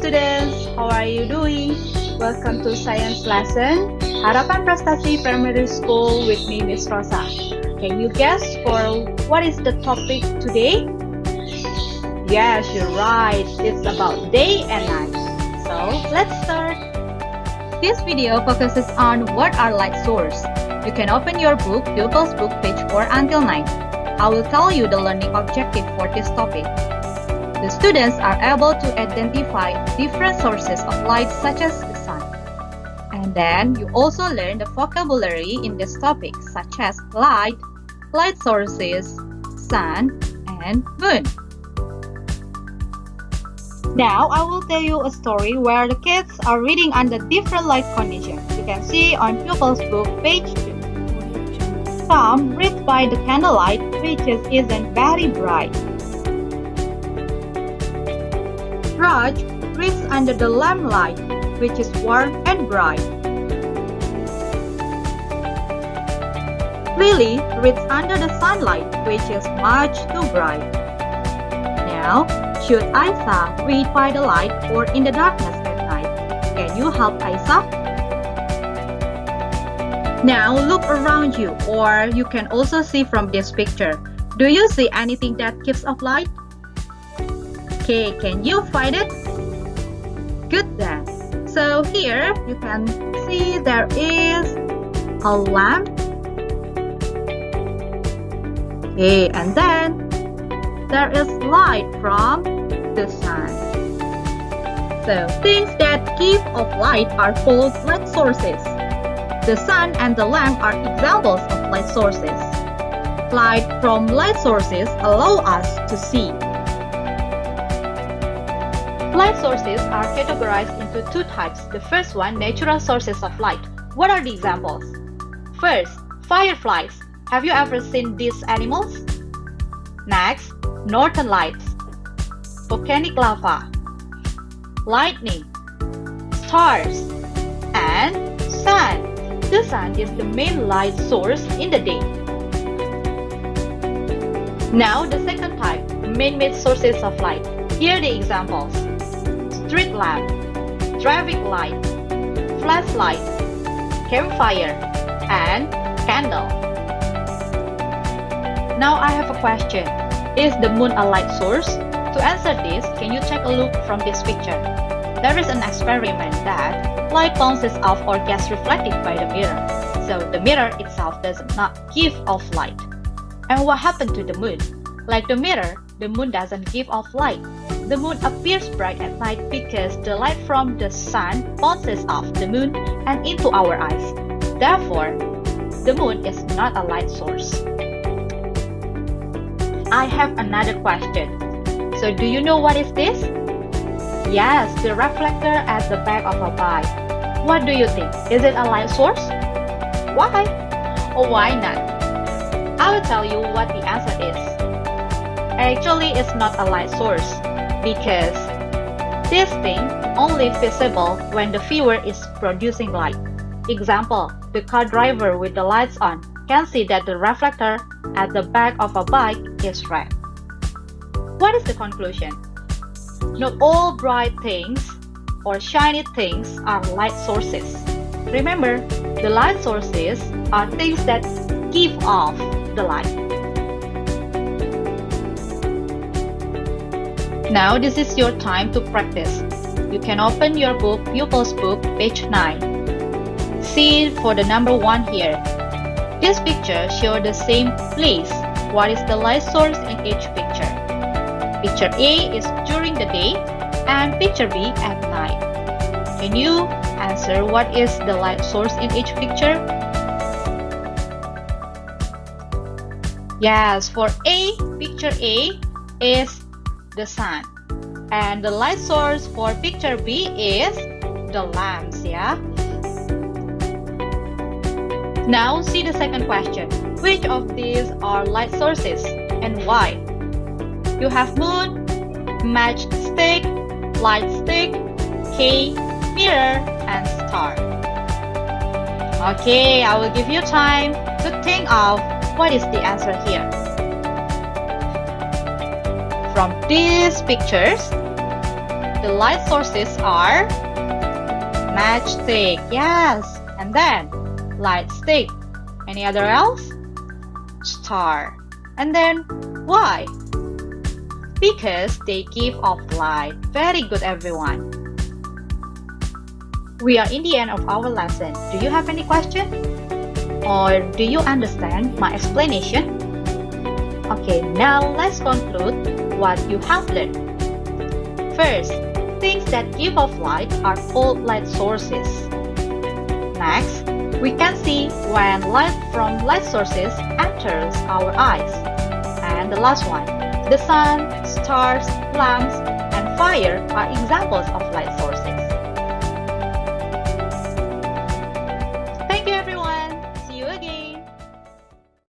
students, how are you doing? Welcome to science lesson Harapan Prestasi Primary School with me, Miss Rosa. Can you guess for what is the topic today? Yes, you're right. It's about day and night. So let's start. This video focuses on what are light source. You can open your book, Pupils Book, page 4 until 9. I will tell you the learning objective for this topic. The students are able to identify different sources of light such as the sun. And then you also learn the vocabulary in this topic such as light, light sources, sun, and moon. Now I will tell you a story where the kids are reading under different light conditions. You can see on Pupils Book, page 2. Tom reads by the candlelight, which isn't very bright. Raj reads under the lamplight, which is warm and bright. Lily reads under the sunlight, which is much too bright. Now, should Isa read by the light or in the darkness at night? Can you help Isa? Now look around you, or you can also see from this picture. Do you see anything that gives off light? Okay, can you find it? Good then. So here you can see there is a lamp. Okay, and then there is light from the sun. So things that give off light are called light sources. The sun and the lamp are examples of light sources. Light from light sources allow us to see. Light sources are categorized into two types. The first one, natural sources of light. What are the examples? First, fireflies. Have you ever seen these animals? Next, northern lights, volcanic lava, lightning, stars, and sun. The sun is the main light source in the day. Now the second type, man-made sources of light. Here are the examples. Street lamp, traffic light, flashlight, campfire, and candle. Now I have a question. Is the moon a light source? To answer this, can you take a look from this picture? There is an experiment that light bounces off or gets reflected by the mirror. So the mirror itself does not give off light. And what happened to the moon? Like the mirror, the moon doesn't give off light. The moon appears bright at night because the light from the sun bounces off the moon and into our eyes. Therefore, the moon is not a light source. I have another question. So do you know what is this? Yes, the reflector at the back of a bike. What do you think? Is it a light source? Why? Or why not? I will tell you what the answer is. Actually, it's not a light source because this thing only visible when the viewer is producing light. Example, the car driver with the lights on can see that the reflector at the back of a bike is red. What is the conclusion? Not all bright things or shiny things are light sources. Remember, the light sources are things that give off the light. Now this is your time to practice. You can open your book, Pupils Book, page 9. See for the number 1 here. This picture shows the same place. What is the light source in each picture? Picture A is during the day and picture B at night. Can you answer what is the light source in each picture? Yes, for A, picture A is the sun. And the light source for picture B is the lamps, yeah? Now see the second question. Which of these are light sources and why? You have moon, matchstick, light stick, hay, mirror, and star. Okay, I will give you time to think of what is the answer here. From these pictures, The light sources are matchstick, yes, and then light stick. Any other else? Star. And then why? Because they give off light. Very good, everyone. We are in the end of our lesson. Do you have any question? Or do you understand my explanation? Okay, now let's conclude what you have learned. First, things that give off light are called light sources. Next, we can see when light from light sources enters our eyes. And the last one, the sun, stars, lamps, and fire are examples of light sources.